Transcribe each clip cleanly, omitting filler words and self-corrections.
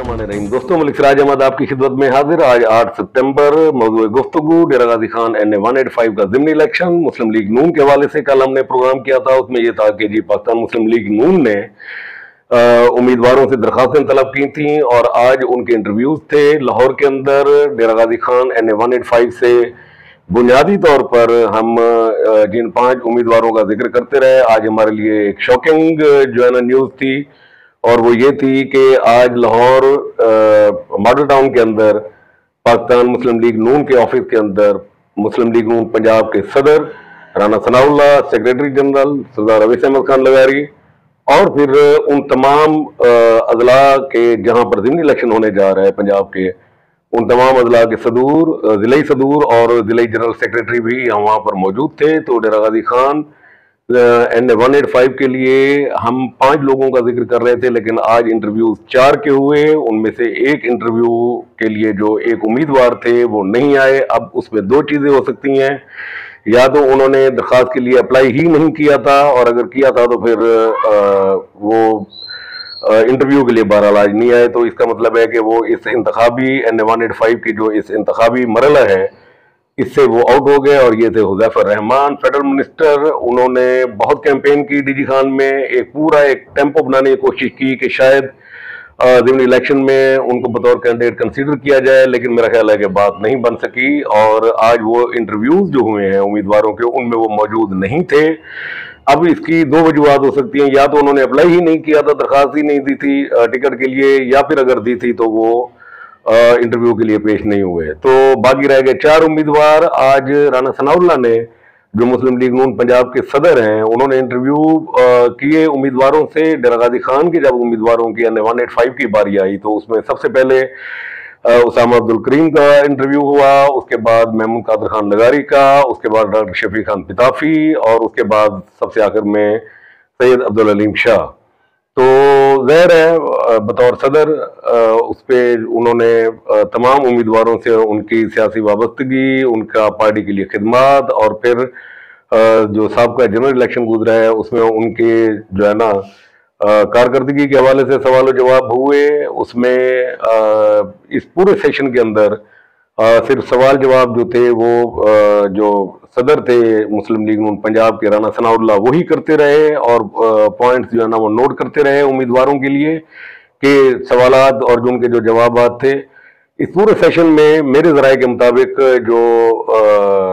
बिस्मिल्लाहिर्रहमानिर्रहीम। दोस्तों, मलिक सिराज अहमद आपकी खिदमत में हाजिर। आज 8 सितंबर, मौजूद गुफ्तगू डेरा गाजी खान NA 185 का ज़िमनी इलेक्शन मुस्लिम लीग नून के हवाले से कल हमने प्रोग्राम किया था। उसमें यह था कि जी पाकिस्तान मुस्लिम लीग नून ने उम्मीदवारों से दरखास्तें तलब की थी और आज उनके इंटरव्यूज थे लाहौर के अंदर। डेरा गाजी खान NA 185 से बुनियादी तौर पर हम जिन 5 उम्मीदवारों का जिक्र करते रहे, आज हमारे लिए एक शॉकिंग जो है ना न्यूज़ थी, और वो ये थी कि आज लाहौर मॉडल टाउन के अंदर पाकिस्तान मुस्लिम लीग नून के ऑफिस के अंदर मुस्लिम लीग नून पंजाब के सदर राना सनाउल्लाह, सेक्रेटरी जनरल सरदार अवैस अहमद खान लगारी और फिर उन तमाम अजला के जहां पर ज़िमनी इलेक्शन होने जा रहा है पंजाब के, उन तमाम अजला के सदूर, ज़िले सदूर और ज़िले जनरल सेक्रेटरी भी वहाँ पर मौजूद थे। तो डेरा गाजी खान NA 185 के लिए हम 5 लोगों का जिक्र कर रहे थे, लेकिन आज इंटरव्यूज 4 के हुए। उनमें से एक इंटरव्यू के लिए जो एक उम्मीदवार थे वो नहीं आए। अब उसमें 2 चीज़ें हो सकती हैं, या तो उन्होंने दरख्वास्त के लिए अप्लाई ही नहीं किया था, और अगर किया था तो फिर वो इंटरव्यू के लिए बहरहाल आज नहीं आए। तो इसका मतलब है कि वो इस इंतखाबी NA 185 की जो इस इंतखाबी मरला है इससे वो आउट हो गए। और ये थे हुज़ैफर रहमान, फेडरल मिनिस्टर। उन्होंने बहुत कैंपेन की डीजी खान में, एक पूरा एक टेम्पो बनाने की कोशिश की कि शायद ज़िमनी इलेक्शन में उनको बतौर कैंडिडेट कंसीडर किया जाए, लेकिन मेरा ख्याल है कि बात नहीं बन सकी। और आज वो इंटरव्यूज जो हुए हैं उम्मीदवारों के, उनमें वो मौजूद नहीं थे। अब इसकी 2 वजूहत हो सकती हैं, या तो उन्होंने अप्लाई ही नहीं किया था, दरख्वास्त ही नहीं दी थी टिकट के लिए, या फिर अगर दी थी तो वो इंटरव्यू के लिए पेश नहीं हुए। तो बाकी रह गए 4 उम्मीदवार। आज राना सनाउल्लाह ने, जो मुस्लिम लीग नून पंजाब के सदर हैं, उन्होंने इंटरव्यू किए उम्मीदवारों से। डेरा गाजी खान की जब उम्मीदवारों की NA 185 की बारी आई तो उसमें सबसे पहले उसामा अब्दुल करीम का इंटरव्यू हुआ, उसके बाद महमूद कादर खान लगारी का, उसके बाद डॉक्टर शफीक खान पिताफी, और उसके बाद सबसे आखिर में सैयद अब्दुल अलीम शाह। तो ज़ाहिर है बतौर सदर उस पर उन्होंने तमाम उम्मीदवारों से उनकी सियासी वाबस्तगी, उनका पार्टी के लिए खिदमत, और फिर जो साबका जनरल इलेक्शन गुजरा है उसमें उनके जो है ना कारकर्दगी के हवाले से सवाल जवाब हुए। उसमें इस पूरे सेशन के अंदर सिर्फ सवाल जवाब जो थे वो जो सदर थे मुस्लिम लीग नून पंजाब के राना सनाउल्लाह वही करते रहे, और पॉइंट्स जो है ना वो नोट करते रहे उम्मीदवारों के लिए कि सवालात और जो उनके जो जवाबात थे। इस पूरे सेशन में मेरे ज़राए के मुताबिक जो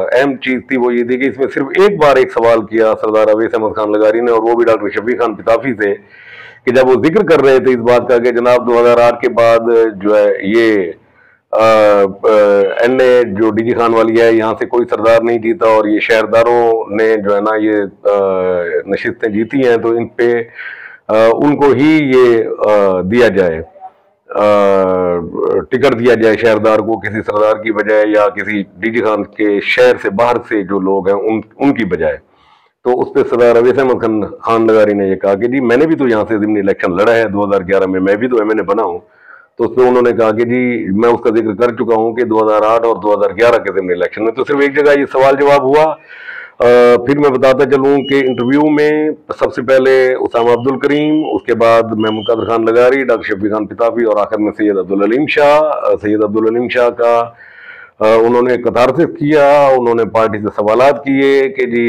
अहम चीज़ थी वो ये थी कि इसमें सिर्फ एक बार एक सवाल किया सरदार अवैस अहमद खान लगारी ने, और वो भी डॉक्टर शफीक खान पिताफी से, कि जब वो जिक्र कर रहे थे इस बात का कि जनाब 2008 के बाद जो है ये NA जो डीजी खान वाली है, यहाँ से कोई सरदार नहीं जीता, और ये शहरदारों ने जो है ना ये नशिस्तें जीती हैं, तो इन पे उनको ही ये दिया जाए, टिकट दिया जाए शहरदार को किसी सरदार की बजाय, या किसी डीजी खान के शहर से बाहर से जो लोग हैं उनकी बजाय। तो उस पर सरदार अवैस अहमद खान लगारी ने ये कहा कि जी मैंने भी तो यहाँ से ज़िमनी इलेक्शन लड़ा है 2011 में, मैं भी तो MNA बना हूँ। तो उस पर उन्होंने कहा कि जी मैं उसका जिक्र कर चुका हूँ कि 2008 और 2011 के ज़िमनी इलेक्शन में तो सिर्फ एक जगह ये सवाल जवाब हुआ। फिर मैं बताता चलूँ कि इंटरव्यू में सबसे पहले उसामा अब्दुल करीम, उसके बाद महमूद कादर खान लगारी, डॉक्टर शफीक खान पिताफी, और आखिर में सैयद अब्दुल अलीम शाह। सैयद अब्दुल अलीम शाह का उन्होंने कतारसिस किया, उन्होंने पार्टी से सवालात किए कि जी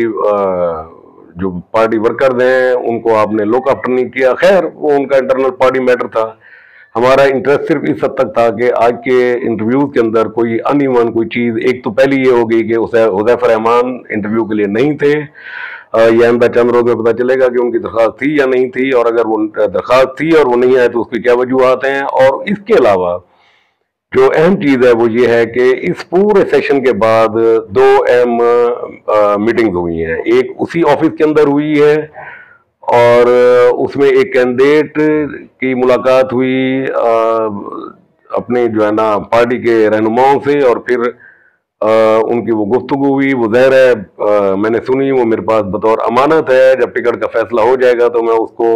जो पार्टी वर्कर्स हैं उनको आपने लुक आफ्टर नहीं किया। खैर वो उनका इंटरनल पार्टी मैटर था। हमारा इंटरेस्ट सिर्फ इस हद तक था कि आज के इंटरव्यूज के अंदर कोई अनइवन कोई चीज़, एक तो पहली ये हो गई कि हुज़ैफर रहमान इंटरव्यू के लिए नहीं थे। ये आइंदा चंद रोज में पता चलेगा कि उनकी दरख्वास्त थी या नहीं थी, और अगर वो दरख्वास्त थी और वो नहीं आए तो उसकी क्या वजूहत हैं। और इसके अलावा जो अहम चीज़ है वो ये है कि इस पूरे सेशन के बाद 2 अहम मीटिंग्स हुई हैं। एक उसी ऑफिस के अंदर हुई है, और उसमें एक कैंडिडेट की मुलाकात हुई अपने जो है ना पार्टी के रहनुमाओं से, और फिर उनकी वो गुफ्तगू हुई। वो ज़ाहिर है मैंने सुनी, वो मेरे पास बतौर अमानत है, जब टिकट का फैसला हो जाएगा तो मैं उसको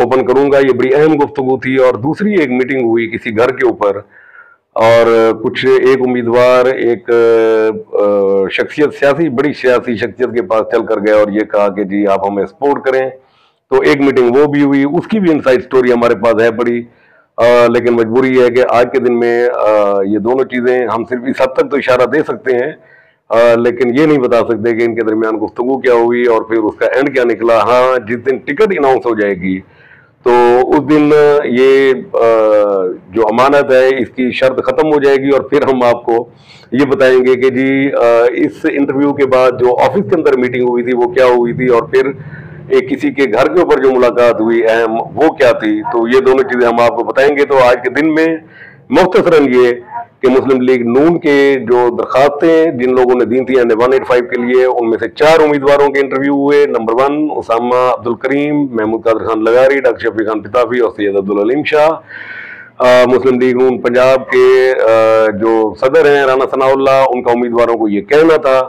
ओपन करूंगा। ये बड़ी अहम गुफ्तगू थी। और दूसरी एक मीटिंग हुई किसी घर के ऊपर, और कुछ एक उम्मीदवार एक शख्सियत, बड़ी सियासी शख्सियत के पास चल कर गया और ये कहा कि जी आप हमें सपोर्ट करें। तो एक मीटिंग वो भी हुई, उसकी भी इनसाइड स्टोरी हमारे पास है बड़ी। लेकिन मजबूरी है कि आज के दिन में ये दोनों चीज़ें हम सिर्फ इस हद तक तो इशारा दे सकते हैं, लेकिन ये नहीं बता सकते कि इनके दरमियान गुफ्तगू क्या हुई और फिर उसका एंड क्या निकला। हाँ, जिस दिन टिकट अनाउंस हो जाएगी तो उस दिन ये जो अमानत है इसकी शर्त ख़त्म हो जाएगी और फिर हम आपको ये बताएंगे कि जी इस इंटरव्यू के बाद जो ऑफिस के अंदर मीटिंग हुई थी वो क्या हुई थी, और फिर एक किसी के घर के ऊपर जो मुलाकात हुई अहम वो क्या थी। तो ये दोनों चीज़ें हम आपको बताएंगे। तो आज के दिन में मुख्तसरन ये कि मुस्लिम लीग नून के जो दरखास्तें जिन लोगों ने दी थी एन 185 के लिए, उनमें से 4 उम्मीदवारों के इंटरव्यू हुए। नंबर 1 उसामा अब्दुल करीम, महमूद कादर खान लगारी, डॉक्टर शफी खान पिताफी और सैयद अब्दुल अलीम शाह। मुस्लिम लीग नून पंजाब के जो सदर हैं राना सनाउल्लाह, उनका उम्मीदवारों को ये कहना था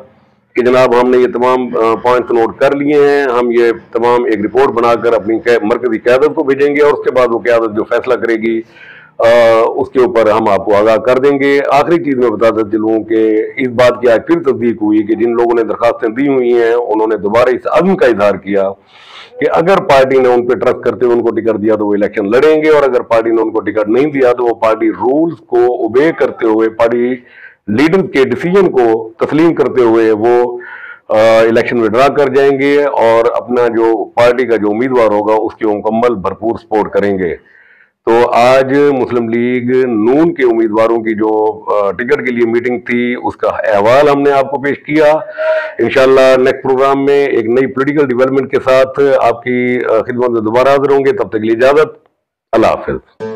कि जनाब हमने ये तमाम पॉइंट्स नोट कर लिए हैं, हम ये तमाम एक रिपोर्ट बनाकर अपनी मरकजी क़यादत को भेजेंगे और उसके बाद वो क़यादत जो फैसला करेगी उसके ऊपर हम आपको आगाह कर देंगे। आखिरी चीज़ में बताता चलूँ कि इस बात की आज फिर तस्दीक हुई कि जिन लोगों ने दरखास्तें दी हुई हैं उन्होंने दोबारा इस अज़्म का इजहार किया कि अगर पार्टी ने उन पर ट्रस्ट करते हुए उनको टिकट दिया तो वो इलेक्शन लड़ेंगे, और अगर पार्टी ने उनको टिकट नहीं दिया तो वो पार्टी रूल्स को ओबे करते हुए, पार्टी लीडर के डिसीजन को तस्लीम करते हुए वो इलेक्शन में ड्रा कर जाएंगे और अपना जो पार्टी का जो उम्मीदवार होगा उसकी मुकम्मल भरपूर सपोर्ट करेंगे। तो आज मुस्लिम लीग नून के उम्मीदवारों की जो टिकट के लिए मीटिंग थी उसका अहवाल हमने आपको पेश किया। इंशाल्लाह नेक्स्ट प्रोग्राम में एक नई पॉलिटिकल डेवलपमेंट के साथ आपकी खिदमत में दोबारा हाजिर होंगे। तब तक के लिए इजाजत, अल्लाह हाफिज।